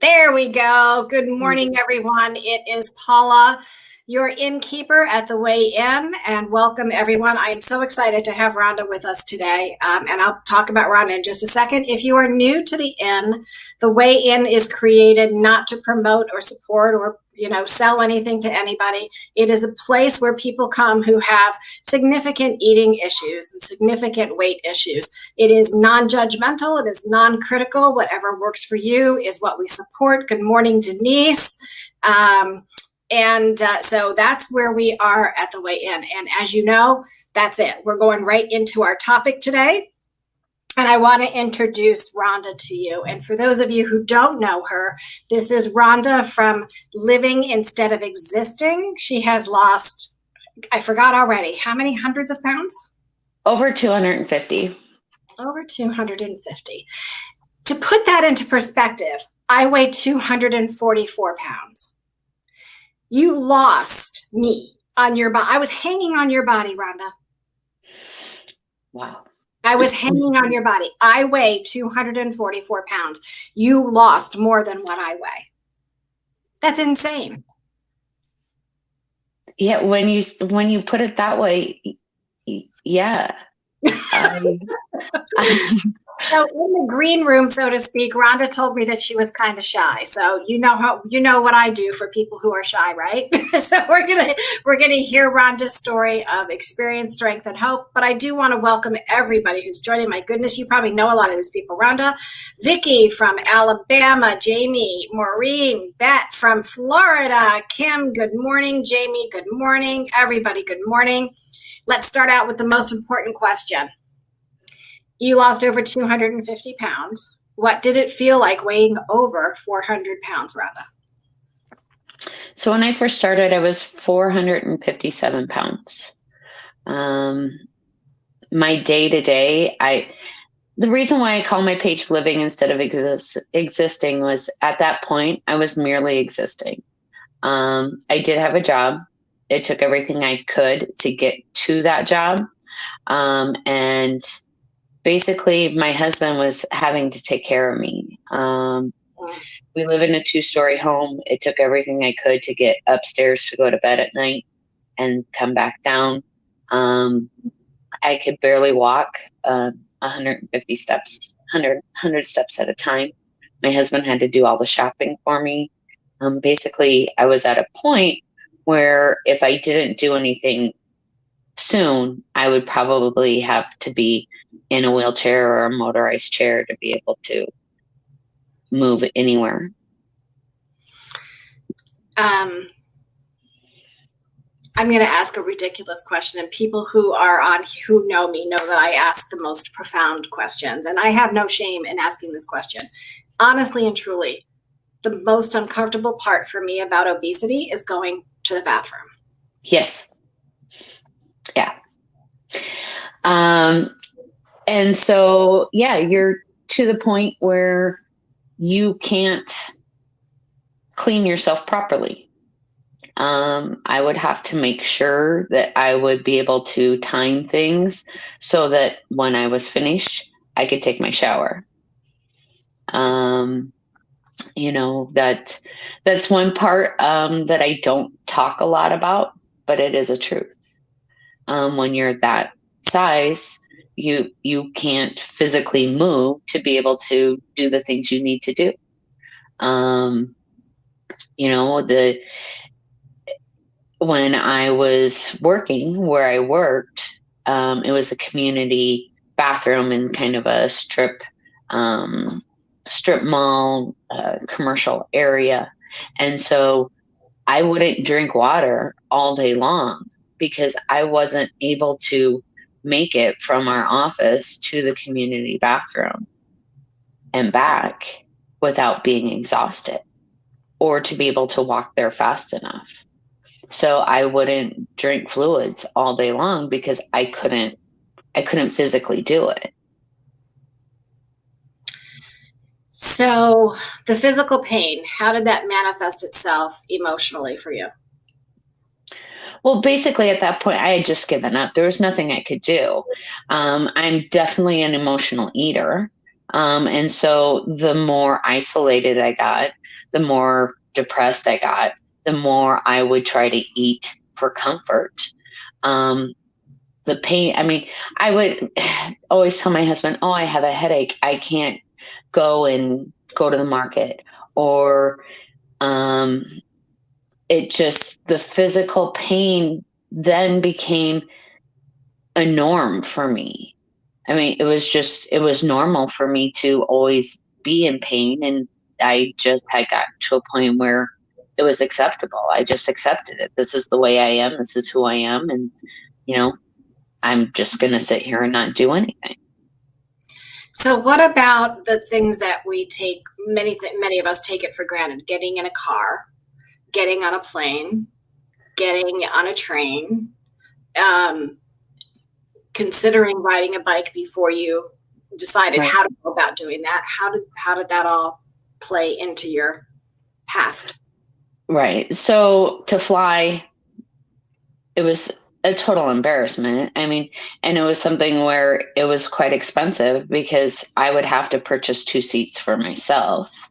There we go. Good morning, everyone. It is Paula, your innkeeper at the Way Inn, and welcome, everyone. I am so excited to have Rhonda with us today, and I'll talk about Rhonda in just a second. If you are new to the Inn, the Way Inn is created not to promote or support or sell anything to anybody. It is a place where people come who have significant eating issues and significant weight issues. It is non-judgmental. It is non-critical. Whatever works for you is what we support. Good morning, Denise. So that's where we are at the Way Inn. And as you know, that's it. We're going right into our topic today. And I want to introduce Rhonda to you. And for those of you who don't know her, this is Rhonda from Living Instead of Existing. She has lost, I forgot already, how many hundreds of pounds? Over 250. Over 250. To put that into perspective, I weigh 244 pounds. You lost me on your body. I was hanging on your body, Rhonda. Wow. I was hanging on your body. I weigh 244 pounds. You lost more than what I weigh. That's insane. Yeah, when you put it that way, yeah. So in the green room, so to speak, Rhonda told me that she was kind of shy. So you know what I do for people who are shy, right? So we're gonna hear Rhonda's story of experience, strength, and hope. But I do want to welcome everybody who's joining. My goodness, you probably know a lot of these people. Rhonda, Vicky from Alabama, Jamie, Maureen, Bet from Florida, Kim, good morning, Jamie, good morning, everybody, good morning. Let's start out with the most important question. You lost over 250 pounds. What did it feel like weighing over 400 pounds, Rhonda? So when I first started, I was 457 pounds. My day-to-day, the reason why I call my page Living Instead of Existing was at that point, I was merely existing. I did have a job. It took everything I could to get to that job. And basically, my husband was having to take care of me. We live in a 2-story home. It took everything I could to get upstairs to go to bed at night and come back down. I could barely walk 150 steps, 100 steps at a time. My husband had to do all the shopping for me. Basically, I was at a point where if I didn't do anything soon, I would probably have to be in a wheelchair or a motorized chair to be able to move anywhere. I'm going to ask a ridiculous question, and people who know me know that I ask the most profound questions, and I have no shame in asking this question. Honestly and truly, the most uncomfortable part for me about obesity is going to the bathroom. Yes. Yeah. And so, yeah, you're to the point where you can't clean yourself properly. I would have to make sure that I would be able to time things so that when I was finished, I could take my shower. That's one part that I don't talk a lot about, but it is a truth. When you're that size, you can't physically move to be able to do the things you need to do. When I was working where I worked, it was a community bathroom in kind of a strip mall, commercial area. And so I wouldn't drink water all day long because I wasn't able to make it from our office to the community bathroom and back without being exhausted or to be able to walk there fast enough. So I wouldn't drink fluids all day long because I couldn't physically do it. So the physical pain, how did that manifest itself emotionally for you? Well, basically at that point, I had just given up. There was nothing I could do. I'm definitely an emotional eater. And so the more isolated I got, the more depressed I got, the more I would try to eat for comfort. Um, the pain, I mean, I would always tell my husband, oh, I have a headache. I can't go to the market. Or um, it just, the physical pain then became a norm for me. I mean, it was normal for me to always be in pain. And I just had gotten to a point where it was acceptable. I just accepted it. This is the way I am. This is who I am. And, you know, I'm just going to sit here and not do anything. So what about the things that we take, many of us take it for granted, getting in a car, getting on a plane, getting on a train, um, considering riding a bike before you decided Right. how to go about doing that? How did that all play into your past? Right. So to fly, it was a total embarrassment. I mean, and it was something where it was quite expensive because I would have to purchase two seats for myself.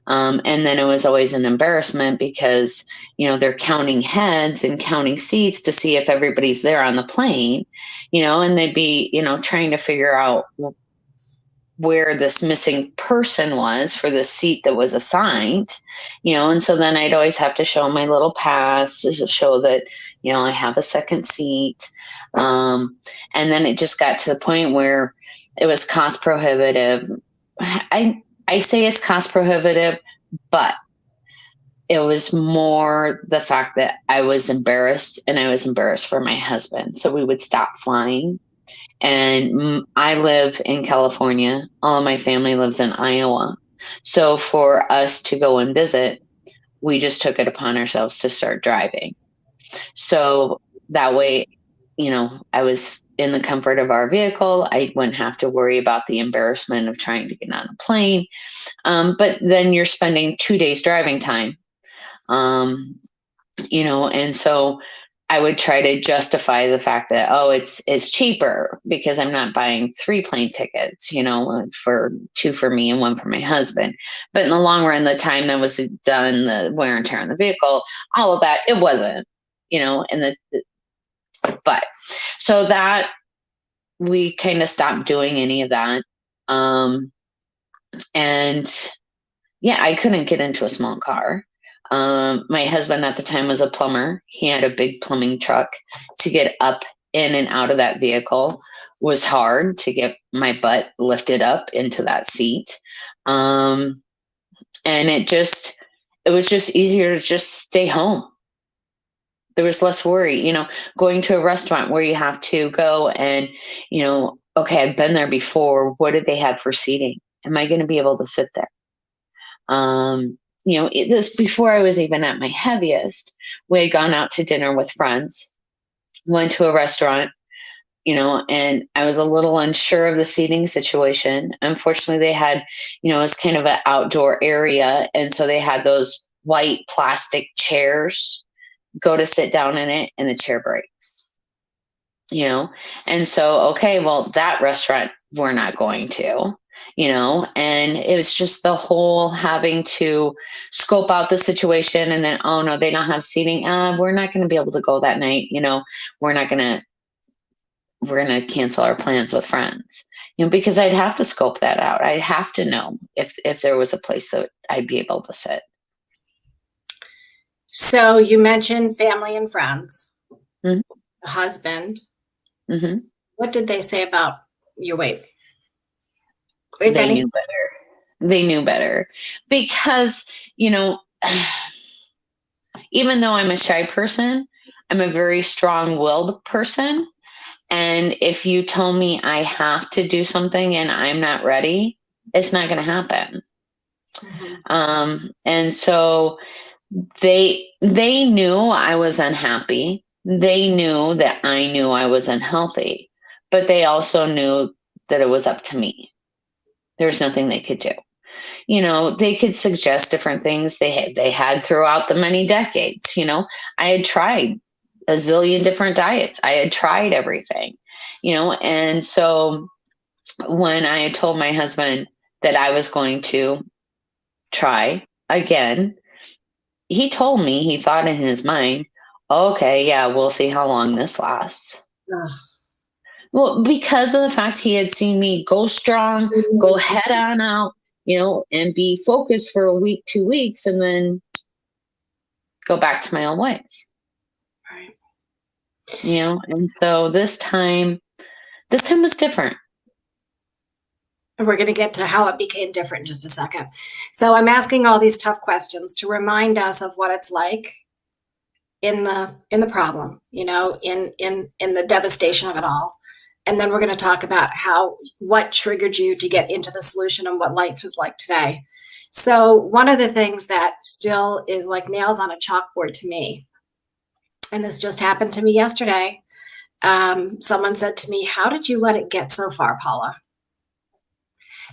And then it was always an embarrassment because, you know, they're counting heads and counting seats to see if everybody's there on the plane, you know, and they'd be, you know, trying to figure out where this missing person was for the seat that was assigned, you know, and so then I'd always have to show my little pass to show that, you know, I have a second seat. And then it just got to the point where it was cost prohibitive. I say it's cost prohibitive, but it was more the fact that I was embarrassed and I was embarrassed for my husband. So we would stop flying. And I live in California. All of my family lives in Iowa. So for us to go and visit, we just took it upon ourselves to start driving. So that way, you know, I was in the comfort of our vehicle. I wouldn't have to worry about the embarrassment of trying to get on a plane. But then you're spending 2 days driving time. Um, you know, and so I would try to justify the fact that, oh, it's cheaper because I'm not buying three plane tickets, you know, for two for me and one for my husband. But in the long run, the time that was done, the wear and tear on the vehicle, all of that, it wasn't, you know, but so that we kind of stopped doing any of that. Um, and yeah, I couldn't get into a small car. My husband at the time was a plumber. He had a big plumbing truck. To get up in and out of that vehicle was hard to get my butt lifted up into that seat. Um, and it was just easier to just stay home. There was less worry, you know, going to a restaurant where you have to go and, you know, okay, I've been there before. What did they have for seating? Am I going to be able to sit there? You know, this before I was even at my heaviest. We had gone out to dinner with friends, went to a restaurant, you know, and I was a little unsure of the seating situation. Unfortunately, they had, you know, it was kind of an outdoor area. And so they had those white plastic chairs. Go to sit down in it, and the chair breaks, you know? And so, okay, well, that restaurant we're not going to, you know, and it was just the whole having to scope out the situation and then, oh no, they don't have seating. We're not going to be able to go that night. You know, we're not going to, we're going to cancel our plans with friends, you know, because I'd have to scope that out. I'd have to know if there was a place that I'd be able to sit. So you mentioned family and friends, Mm-hmm. husband. Mm-hmm. What did they say about your weight? If They any? knew better. They knew better because, you know, even though I'm a shy person, I'm a very strong willed person. And if you tell me I have to do something and I'm not ready, it's not going to happen. And so they knew I was unhappy. They knew that I knew I was unhealthy, but they also knew that it was up to me. There's nothing they could do. You know, they could suggest different things they had throughout the many decades. You know, I had tried a zillion different diets. I had tried everything, you know, and so when I had told my husband, that I was going to try again. He told me, he thought in his mind, okay, yeah, we'll see how long this lasts. Ugh. Well, because of the fact he had seen me go strong, go head on out, and be focused for a week, 2 weeks, and then go back to my old ways. Right. And so this time was different. And we're going to get to how it became different in just a second. So I'm asking all these tough questions to remind us of what it's like in the problem, in the devastation of it all. And then we're going to talk about what triggered you to get into the solution and what life is like today. So one of the things that still is like nails on a chalkboard to me, and this just happened to me yesterday. Someone said to me, "How did you let it get so far, Paula?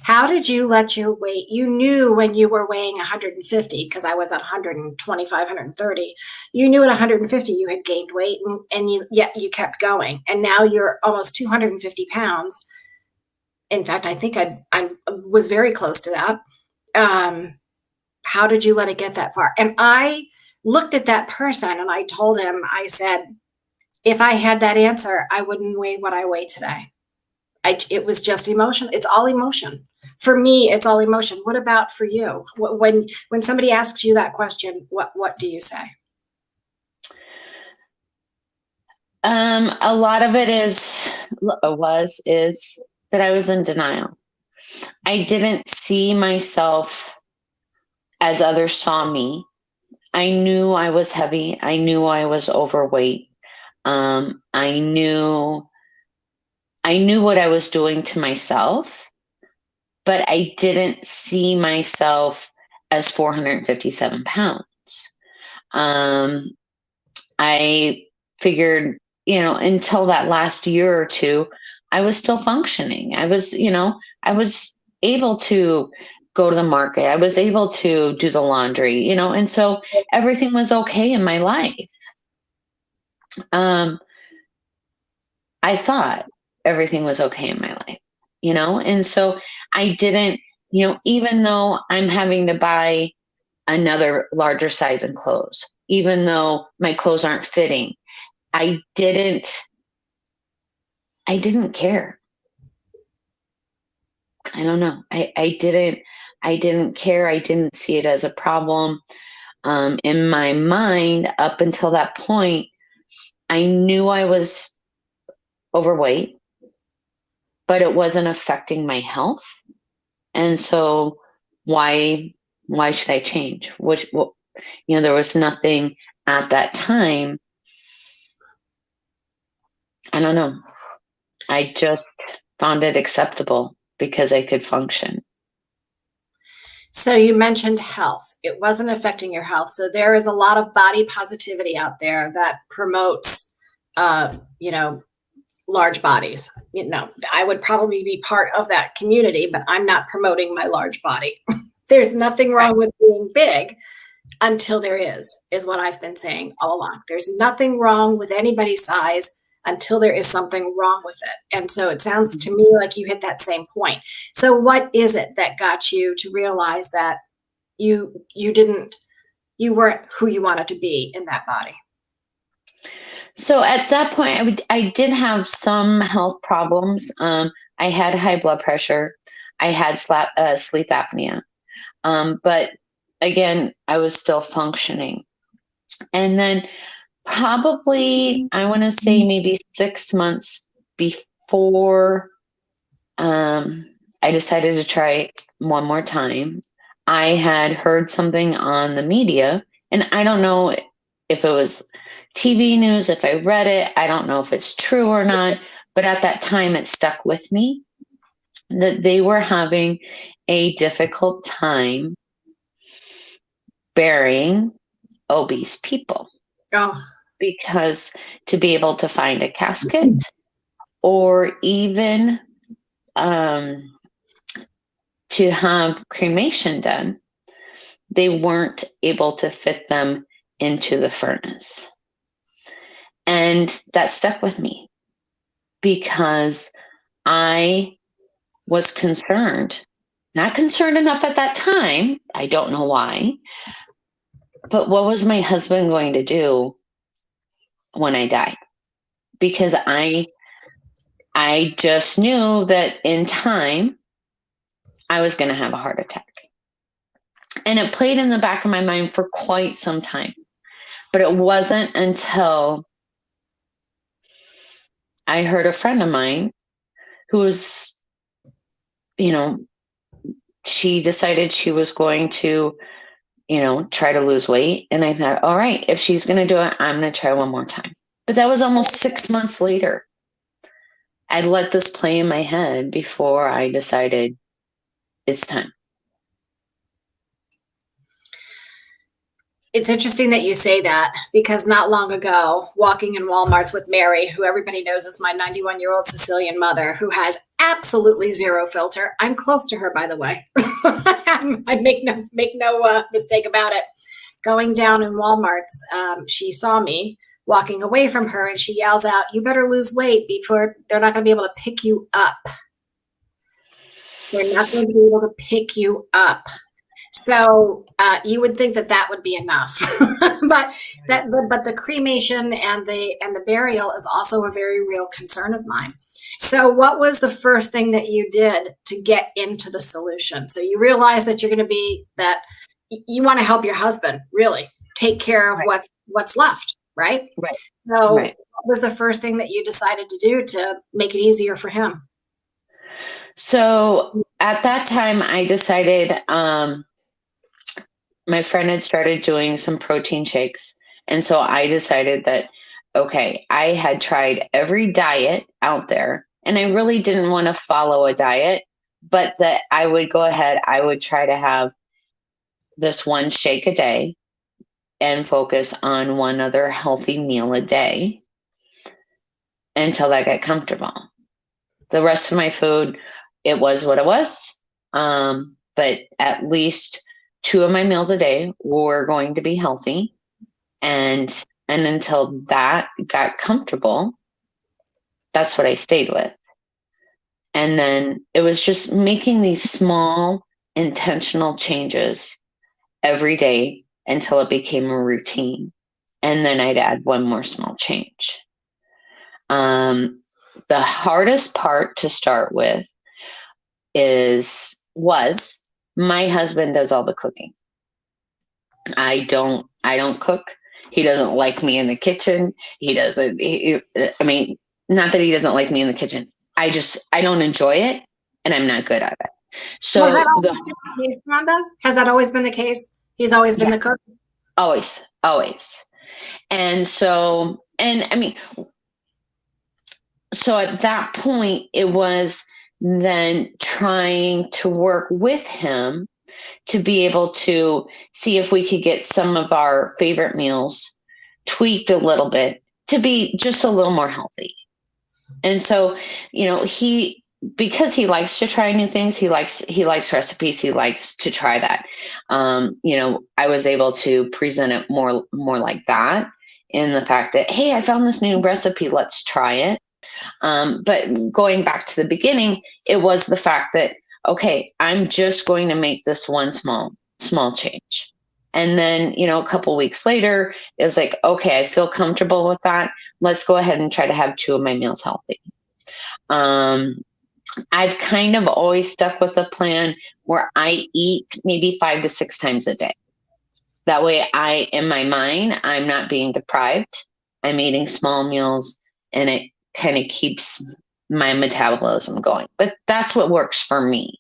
How did you let your weight?" You knew when you were weighing 150, because I was at 125, 130. You knew at 150 you had gained weight, and yet you kept going. And now you're almost 250 pounds. In fact, I think I was very close to that. How did you let it get that far? And I looked at that person and I told him, I said, if I had that answer, I wouldn't weigh what I weigh today. It was just emotion. It's all emotion. For me, it's all emotion. What about for you? When somebody asks you that question, what do you say? A lot of it is that I was in denial. I didn't see myself as others saw me. I knew I was heavy. I knew I was overweight. I knew what I was doing to myself, but I didn't see myself as 457 pounds. I figured, until that last year or two, I was still functioning. I was able to go to the market. I was able to do the laundry, and so everything was okay in my life. I thought everything was okay in my life, and so I didn't, even though I'm having to buy another larger size in clothes, even though my clothes aren't fitting, I didn't care. I don't know. I didn't care. I didn't see it as a problem. In my mind, up until that point, I knew I was overweight, but it wasn't affecting my health. And so why should I change? There was nothing at that time. I don't know. I just found it acceptable because I could function. So you mentioned health. It wasn't affecting your health. So there is a lot of body positivity out there that promotes, large bodies. I would probably be part of that community, but I'm not promoting my large body. There's nothing wrong with being big until there is what I've been saying all along. There's nothing wrong with anybody's size until there is something wrong with it. And so it sounds to me like you hit that same point. So what is it that got you to realize that you weren't who you wanted to be in that body? So at that point, I did have some health problems. I had high blood pressure. I had sleep apnea. But again, I was still functioning. And then probably, I want to say maybe 6 months before I decided to try one more time, I had heard something on the media, and I don't know if it was TV news, if I read it, I don't know if it's true or not, but at that time it stuck with me that they were having a difficult time burying obese people. Oh. Because to be able to find a casket or even to have cremation done, they weren't able to fit them into the furnace. And that stuck with me because I was concerned Not concerned enough at that time. I don't know why. But what was my husband going to do when I died? Because I just knew that in time I was going to have a heart attack. And it played in the back of my mind for quite some time. But it wasn't until I heard a friend of mine who was, she decided she was going to, try to lose weight. And I thought, all right, if she's going to do it, I'm going to try one more time. But that was almost 6 months later. I let this play in my head before I decided it's time. It's interesting that you say that, because not long ago, walking in Walmarts with Mary, who everybody knows is my 91-year-old Sicilian mother, who has absolutely zero filter. I'm close to her, by the way. I make no mistake about it. Going down in Walmarts, she saw me walking away from her, and she yells out, "You better lose weight before they're not going to be able to pick you up. They're not going to be able to pick you up." So you would think that would be enough, but the cremation and the burial is also a very real concern of mine. So what was the first thing that you did to get into the solution? So you realize that you're going to be that you want to help your husband really take care of what's left, right? Right. So what was the first thing that you decided to do to make it easier for him? So at that time, I decided. My friend had started doing some protein shakes. And so I decided that, okay, I had tried every diet out there and I really didn't want to follow a diet, but that I would go ahead, I would try to have this one shake a day and focus on one other healthy meal a day until I got comfortable. The rest of my food, it was what it was. But at least 2 of my meals a day were going to be healthy. And until that got comfortable, that's what I stayed with. And then it was just making these small intentional changes every day until it became a routine. And then I'd add one more small change. The hardest part to start with was my husband does all the cooking. I don't cook. He doesn't like me in the kitchen. I mean, not that he doesn't like me in the kitchen. I don't enjoy it and I'm not good at it. So Was that always been the case, Rhonda? Has that always been the case? He's always been the cook? Always. And so at that point, it was then trying to work with him to be able to see if we could get some of our favorite meals tweaked a little bit to be just a little more healthy. And so, because he likes to try new things, he likes recipes, he likes to try that. I was able to present it more like that, in the fact that, hey, I found this new recipe, let's try it. But going back to the beginning, it was the fact that, okay, I'm just going to make this one small change. And then, a couple weeks later, it was like, okay, I feel comfortable with that. Let's go ahead and try to have 2 of my meals healthy. I've kind of always stuck with a plan where I eat maybe 5 to 6 times a day. That way in my mind, I'm not being deprived. I'm eating small meals and it kind of keeps my metabolism going. But that's what works for me.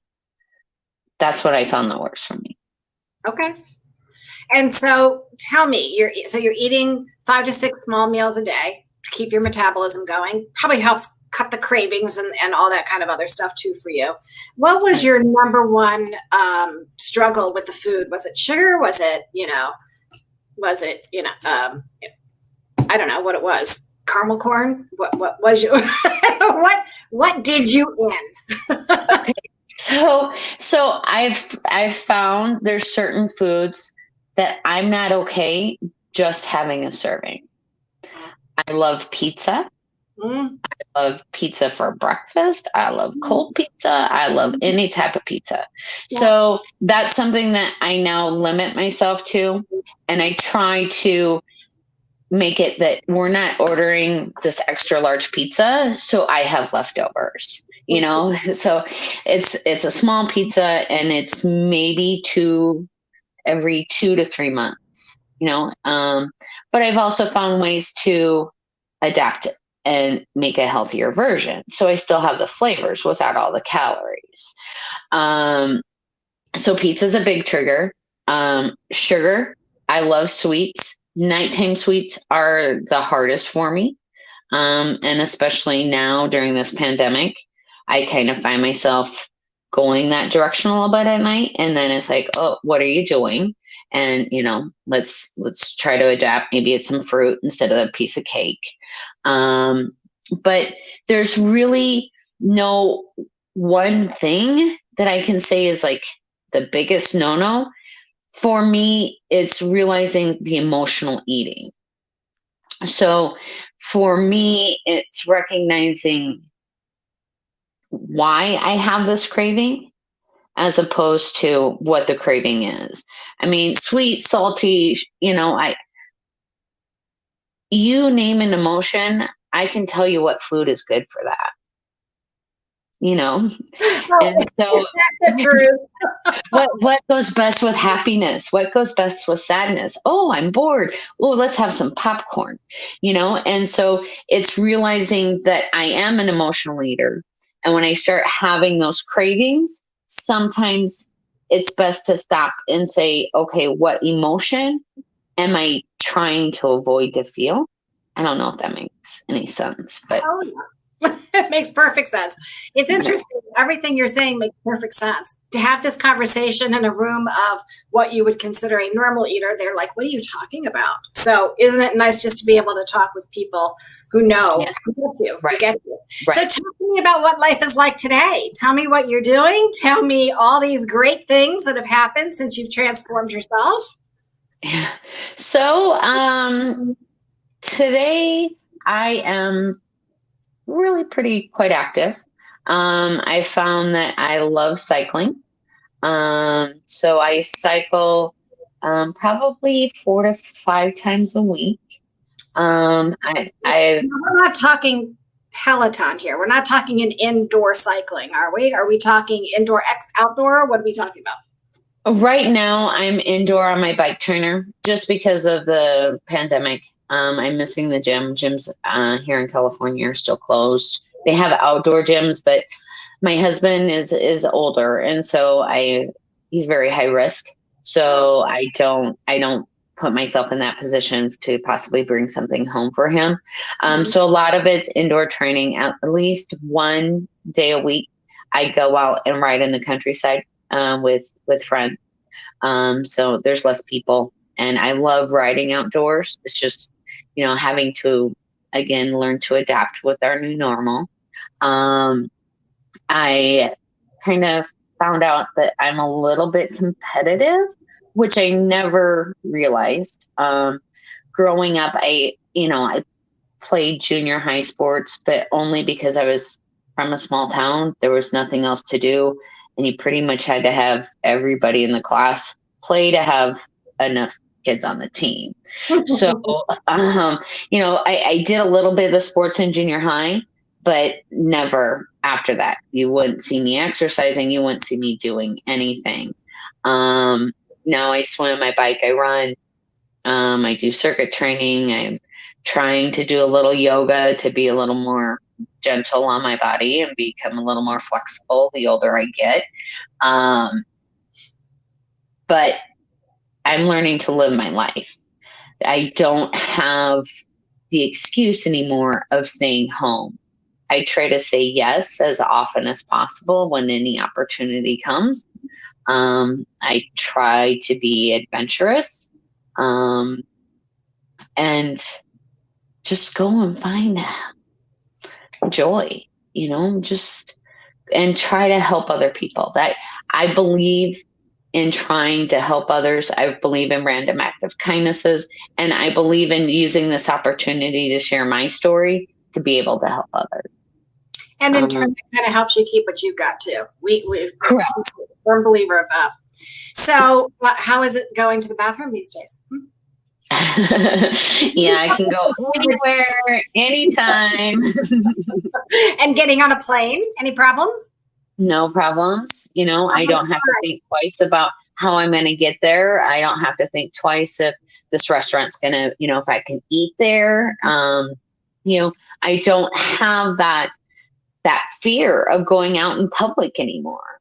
That's what I found that works for me. Okay. And so tell me, you're eating 5 to 6 small meals a day to keep your metabolism going. Probably helps cut the cravings and all that kind of other stuff too for you. What was your number one struggle with the food? Was it sugar? Was it, I don't know what it was. Caramel corn? What was your what did you in? So I've found there's certain foods that I'm not okay just having a serving. I love pizza. Mm. Love pizza for breakfast. I love cold pizza. I love any type of pizza. Yeah. So that's something that I now limit myself to. And I try to make it that we're not ordering this extra large pizza, so I have leftovers. So it's a small pizza, and it's maybe two every 2 to 3 months. But I've also found ways to adapt it and make a healthier version, so I still have the flavors without all the calories. Um, so pizza's a big trigger. Sugar, I love sweets. Nighttime sweets are the hardest for me. And especially now during this pandemic, I kind of find myself going that direction a little bit at night. And then it's like, oh, what are you doing? And let's try to adapt. Maybe it's some fruit instead of a piece of cake. But there's really no one thing that I can say is like the biggest no-no. For me, it's realizing the emotional eating. So for me, it's recognizing why I have this craving as opposed to what the craving is. I mean, sweet, salty, you name an emotion, I can tell you what food is good for that, you know? Oh, And so that's the truth. what goes best with happiness? What goes best with sadness? Oh, I'm bored. Oh, let's have some popcorn, And so it's realizing that I am an emotional eater. And when I start having those cravings, sometimes it's best to stop and say, okay, what emotion am I trying to avoid to feel? I don't know if that makes any sense, but Oh, yeah. It makes perfect sense. It's interesting. Everything you're saying makes perfect sense. To have this conversation in a room of what you would consider a normal eater, they're like, what are you talking about? So isn't it nice just to be able to talk with people who know, yes, who get you, who right, get you. So right. talk to me about what life is like today. Tell me what you're doing. Tell me all these great things that have happened since you've transformed yourself. So today I am really pretty quite active. I found that I love cycling. So I cycle probably 4 to 5 times a week. I've We're not talking Peloton here. We're not talking an indoor cycling, are we? Are we talking indoor X outdoor? What are we talking about? right now I'm indoor on my bike trainer just because of the pandemic. I'm missing the gym. Gyms here in California are still closed. They have outdoor gyms, but my husband is older, and so he's very high risk. So I don't put myself in that position to possibly bring something home for him. So a lot of it's indoor training. At least one day a week, I go out and ride in the countryside with friends. So there's less people, and I love riding outdoors. It's just having to again learn to adapt with our new normal. Um, I kind of found out that I'm a little bit competitive, which I never realized. Growing up, I played junior high sports, but only because I was from a small town. There was nothing else to do. And you pretty much had to have everybody in the class play to have enough kids on the team. So, I did a little bit of the sports in junior high, but never after that. You wouldn't see me exercising. You wouldn't see me doing anything. Um, Now I swim, I bike, I run. I do circuit training. I'm trying to do a little yoga to be a little more gentle on my body and become a little more flexible the older I get. Um, but I'm learning to live my life. I don't have the excuse anymore of staying home. I try to say yes as often as possible when any opportunity comes. I try to be adventurous. And just go and find joy, just and try to help other people. That I believe in trying to help others. I believe in random act of kindnesses, and I believe in using this opportunity to share my story to be able to help others. And in turn, it kind of helps you keep what you've got too. We're a firm believer of that. So how is it going to the bathroom these days? Yeah, I can go anywhere, anytime. And getting on a plane, any problems? No problems. I don't have to think twice about how I'm going to get there. I don't have to think twice if this restaurant's going to, if I can eat there. I don't have that fear of going out in public anymore.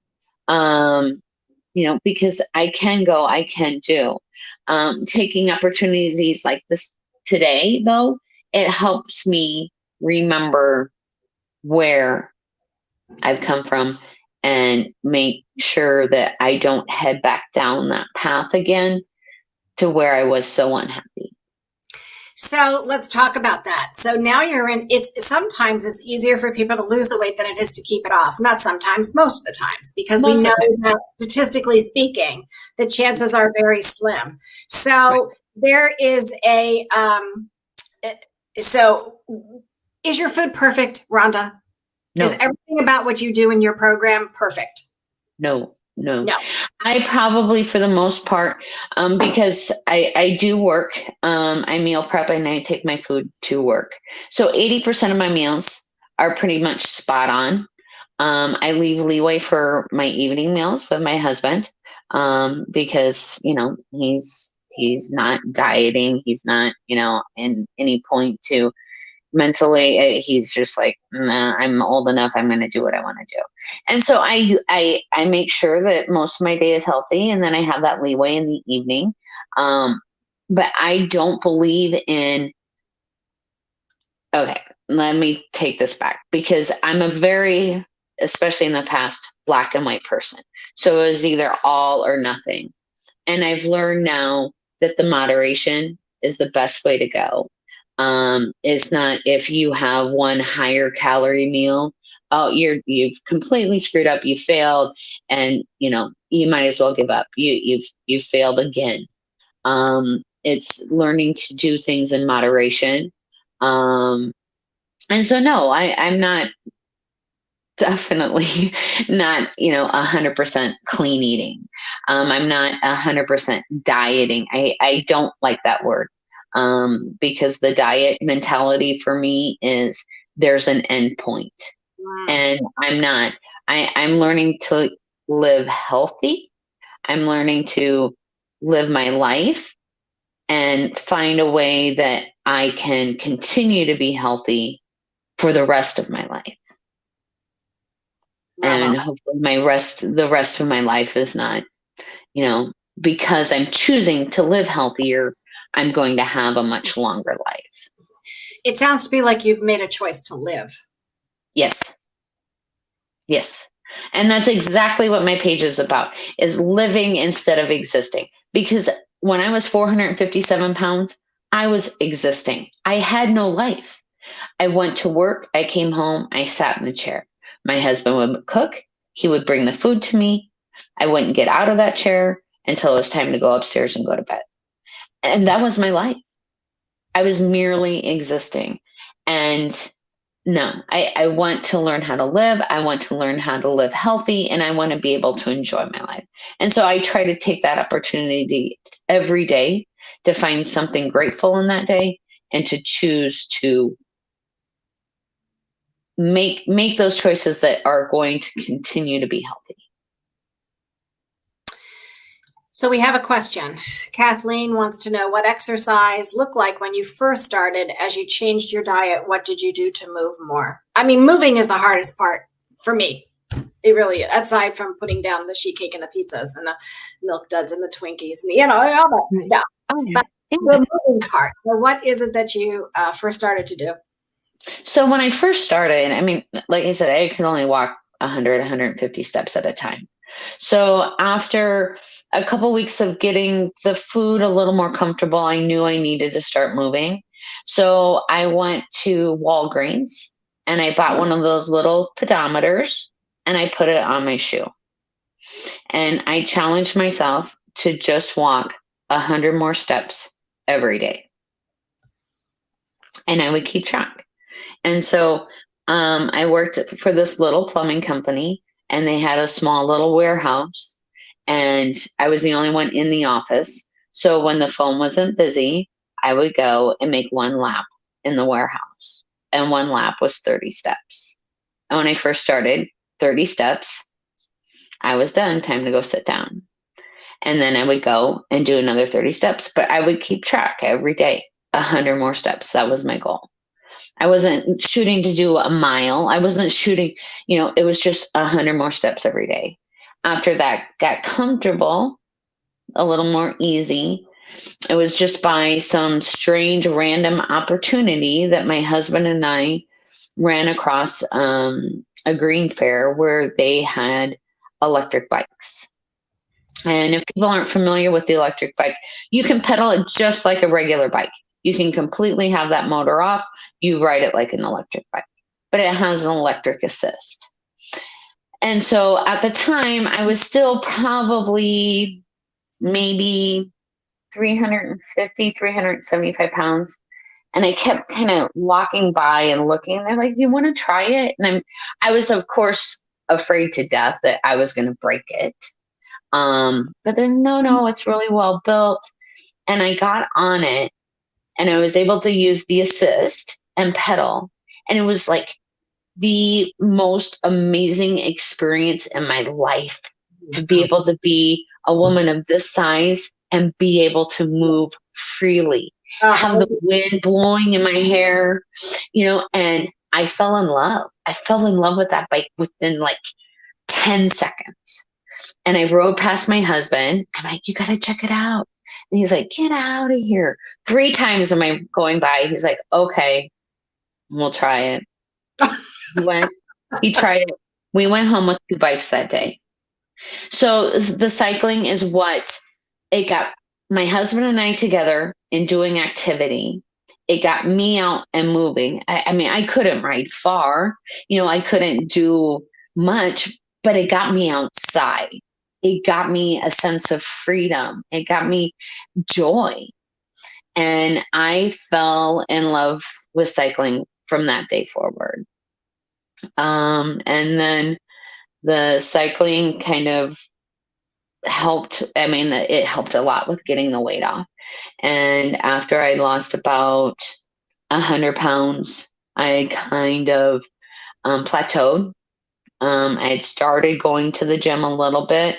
Because I can go, I can do. Taking opportunities like this today, though, it helps me remember where I've come from and make sure that I don't head back down that path again to where I was so unhappy. So let's talk about that. So now sometimes it's easier for people to lose the weight than it is to keep it off. Not sometimes, most of the times, because we know that statistically speaking, the chances are very slim. So there is so is your food perfect, Rhonda? No. Is everything about what you do in your program perfect? No. I probably, for the most part, because I do work, I meal prep and I take my food to work. So 80% of my meals are pretty much spot on. I leave leeway for my evening meals with my husband, because, he's not dieting. He's not, in any point to mentally, he's just like, nah, I'm old enough, I'm going to do what I want to do. And so I make sure that most of my day is healthy, and then I have that leeway in the evening. But I don't believe in, okay, let me take this back, because I'm a very, especially in the past, black and white person. So it was either all or nothing. And I've learned now that the moderation is the best way to go. It's not, if you have one higher calorie meal, oh, you've completely screwed up, you failed, and you might as well give up. You've failed again. It's learning to do things in moderation. And so no, I'm not, definitely not 100% clean eating. I'm not 100% dieting. I don't like that word. Because the diet mentality for me is there's an end point. Wow. And I'm not. I'm learning to live healthy. I'm learning to live my life and find a way that I can continue to be healthy for the rest of my life. Wow. And hopefully the rest of my life is not, because I'm choosing to live healthier, I'm going to have a much longer life. It sounds to me like you've made a choice to live. Yes. And that's exactly what my page is about, is living instead of existing. Because when I was 457 pounds, I was existing. I had no life. I went to work. I came home. I sat in the chair. My husband would cook. He would bring the food to me. I wouldn't get out of that chair until it was time to go upstairs and go to bed. And that was my life. I was merely existing. And no, I want to learn how to live. I want to learn how to live healthy, and I want to be able to enjoy my life. And so I try to take that opportunity every day to find something grateful in that day and to choose to make those choices that are going to continue to be healthy. So we have a question. Kathleen wants to know what exercise looked like when you first started. As you changed your diet, what did you do to move more? I mean, moving is the hardest part for me. It really is, aside from putting down the sheet cake and the pizzas and the milk duds and the Twinkies and all that stuff. Oh, yeah. But the moving part. So what is it that you first started to do? So when I first started, I mean, like I said, I could only walk 100, 150 steps at a time. So after a couple weeks of getting the food a little more comfortable, I knew I needed to start moving. So I went to Walgreens and I bought one of those little pedometers and I put it on my shoe. And I challenged myself to just walk 100 more steps every day. And I would keep track. And so I worked for this little plumbing company, and they had a small little warehouse, and I was the only one in the office. So when the phone wasn't busy, I would go and make one lap in the warehouse, and one lap was 30 steps. And when I first started, 30 steps, I was done, time to go sit down. And then I would go and do another 30 steps, but I would keep track every day, 100 more steps. That was my goal. I wasn't shooting to do a mile. I wasn't shooting, it was just 100 more steps every day. After that got comfortable, a little more easy, it was just by some strange random opportunity that my husband and I ran across a green fair where they had electric bikes. And if people aren't familiar with the electric bike, you can pedal it just like a regular bike. You can completely have that motor off. You ride it like an electric bike, but it has an electric assist. And so at the time, I was still probably maybe 350, 375 pounds. And I kept kind of walking by and looking. They're like, "You want to try it?" And I was, of course, afraid to death that I was going to break it. But they're, no, it's really well built. And I got on it, and I was able to use the assist and pedal. And it was like the most amazing experience in my life to be able to be a woman of this size and be able to move freely, have the wind blowing in my hair, and I fell in love. I fell in love with that bike within like 10 seconds. And I rode past my husband. I'm like, "You got to check it out." And he's like, "Get out of here." 3 times am I going by. He's like, "Okay, we'll try it." He tried it. We went home with 2 bikes that day. So the cycling is what it got my husband and I together in doing activity. It got me out and moving. I mean, I couldn't ride far, I couldn't do much, but it got me outside. It got me a sense of freedom. It got me joy. And I fell in love with cycling from that day forward. And then the cycling kind of helped. I mean, it helped a lot with getting the weight off. And after I lost about 100 pounds, I kind of plateaued. I had started going to the gym a little bit.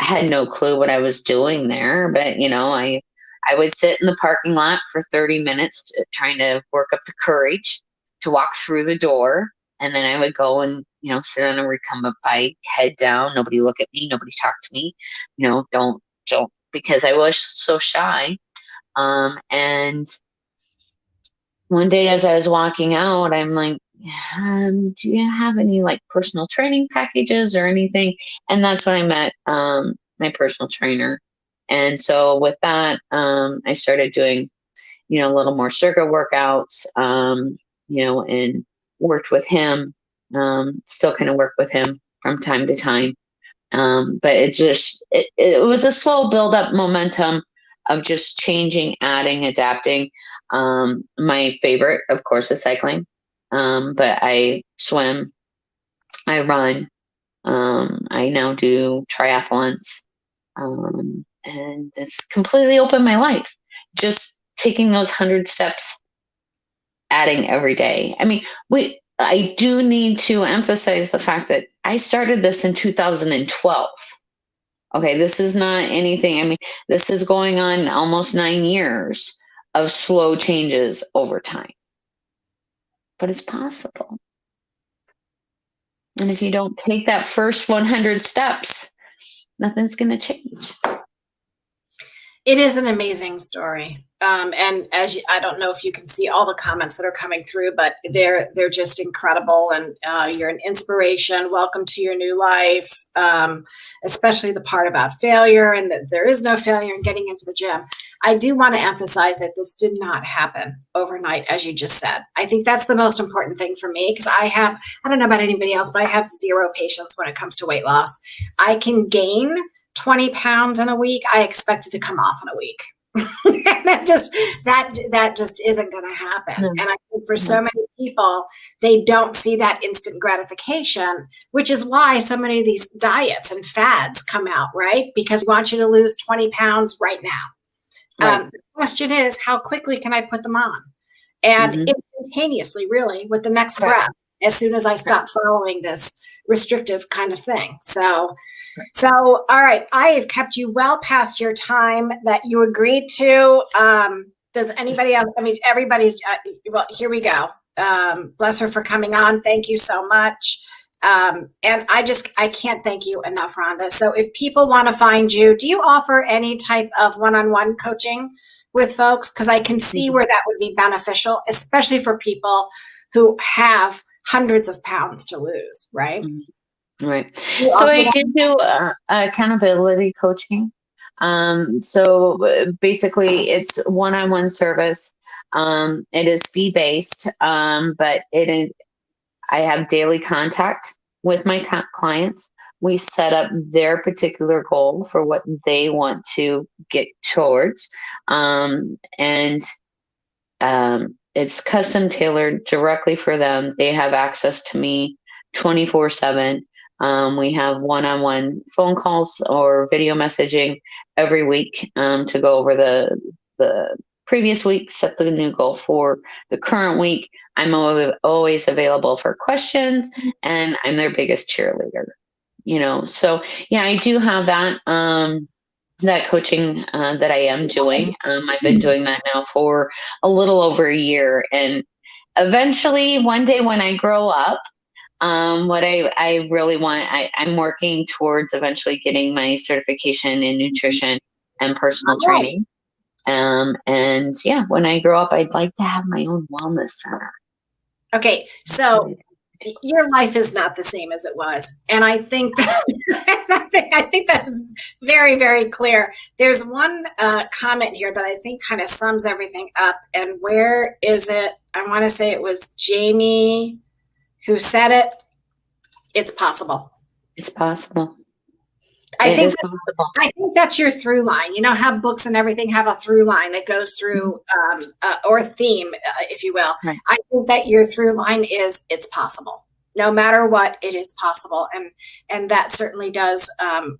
I had no clue what I was doing there, but I would sit in the parking lot for 30 minutes trying to work up the courage to walk through the door. And then I would go and, sit on a recumbent bike, head down, nobody look at me, nobody talk to me, don't, because I was so shy. And one day as I was walking out, I'm like, "Do you have any like personal training packages or anything?" And that's when I met my personal trainer. And so with that, I started doing, a little more circuit workouts, and worked with him, still kind of work with him from time to time. But it was a slow build up momentum of just changing, adding, adapting. My favorite, of course, is cycling. But I swim, I run, I now do triathlons. And it's completely opened my life. Just taking those 100 steps, adding every day. I mean, I do need to emphasize the fact that I started this in 2012. Okay, this is not anything. I mean, this is going on almost 9 years of slow changes over time. But it's possible. And if you don't take that first 100 steps, nothing's going to change. It is an amazing story. And I don't know if you can see all the comments that are coming through, but they're just incredible. And you're an inspiration. Welcome to your new life, especially the part about failure and that there is no failure in getting into the gym. I do want to emphasize that this did not happen overnight, as you just said. I think that's the most important thing for me, because I don't know about anybody else, but I have zero patience when it comes to weight loss. I can gain 20 pounds in a week. I expect it to come off in a week. that just isn't going to happen. And I think for so many people, they don't see that instant gratification, which is why so many of these diets and fads come out, right? Because we want you to lose 20 pounds right now. Right. The question is, how quickly can I put them on? And instantaneously, really, with the next breath, as soon as I stop following this restrictive kind of thing. So, all right, I have kept you well past your time that you agreed to. Does anybody else? I mean, everybody's, well, here we go. Bless her for coming on. Thank you so much. And I can't thank you enough, Rhonda. So if people want to find you, do you offer any type of one-on-one coaching with folks? Because I can see where that would be beneficial, especially for people who have hundreds of pounds to lose, right? Right. So I do accountability coaching. So basically it's one-on-one service. It is fee-based, but I have daily contact with my clients. We set up their particular goal for what they want to get towards. It's custom tailored directly for them. They have access to me 24/7. We have one-on-one phone calls or video messaging every week to go over the previous week, set the new goal for the current week. I'm always available for questions, and I'm their biggest cheerleader. So yeah, I do have that that coaching that I am doing. I've been doing that now for a little over a year, and eventually one day when I grow up, what I really want, I'm working towards eventually getting my certification in nutrition and personal training. And yeah, when I grow up, I'd like to have my own wellness center. Okay, so your life is not the same as it was, and I think I think that's very, very clear. There's one comment here that I think kind of sums everything up. And where is it? I want to say it was Jamie who said it. It's possible. It's possible. I think that's your through line. You know how books and everything have a through line that goes through, or theme, if you will. Right. I think that your through line is it's possible. No matter what, it is possible. And that certainly does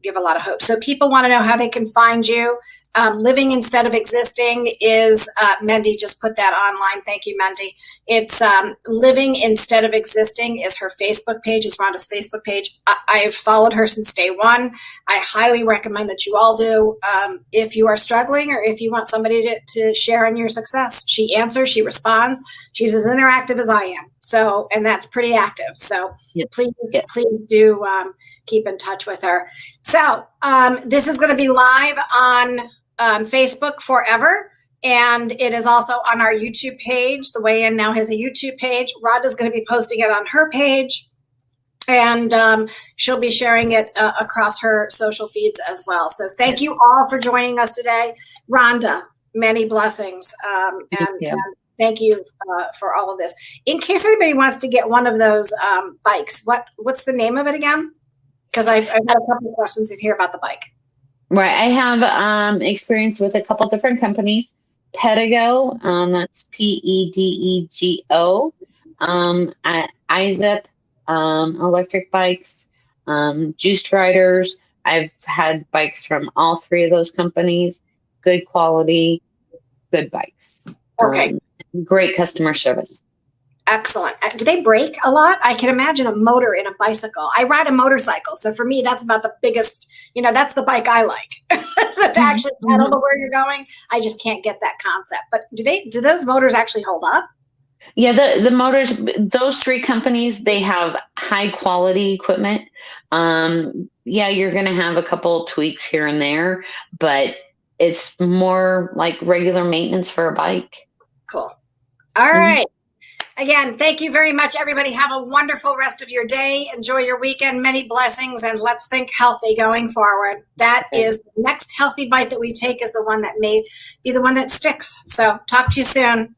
give a lot of hope. So people want to know how they can find you. Living Instead of Existing is, Mendy just put that online. Thank you, Mendy. It's Living Instead of Existing is her Facebook page, is Rhonda's Facebook page. I've followed her since day one. I highly recommend that you all do. If you are struggling or if you want somebody to share in your success, she answers, she responds. She's as interactive as I am. So, and that's pretty active. So please do keep in touch with her. So this is going to be live on Facebook forever. And it is also on our YouTube page. The Weigh In now has a YouTube page. Rhonda's going to be posting it on her page. And she'll be sharing it across her social feeds as well. So thank you all for joining us today. Rhonda, many blessings. And thank you for all of this. In case anybody wants to get one of those bikes, what's the name of it again? Because I've had a couple of questions in here about the bike. Right. I have experience with a couple different companies. Pedego, that's Pedego. iZip, electric bikes, Juiced Riders. I've had bikes from all three of those companies. Good quality, good bikes. Okay. Great customer service. Excellent. Do they break a lot? I can imagine a motor in a bicycle. I ride a motorcycle. So for me, that's about the biggest, that's the bike I like. So to actually pedal to where you're going, I just can't get that concept. But do those motors actually hold up? Yeah, the motors, those three companies, they have high quality equipment. Yeah, you're going to have a couple tweaks here and there, but it's more like regular maintenance for a bike. Cool. All right. Again, thank you very much, everybody. Have a wonderful rest of your day. Enjoy your weekend. Many blessings, and let's think healthy going forward. That is the next healthy bite that we take is the one that may be the one that sticks. So talk to you soon.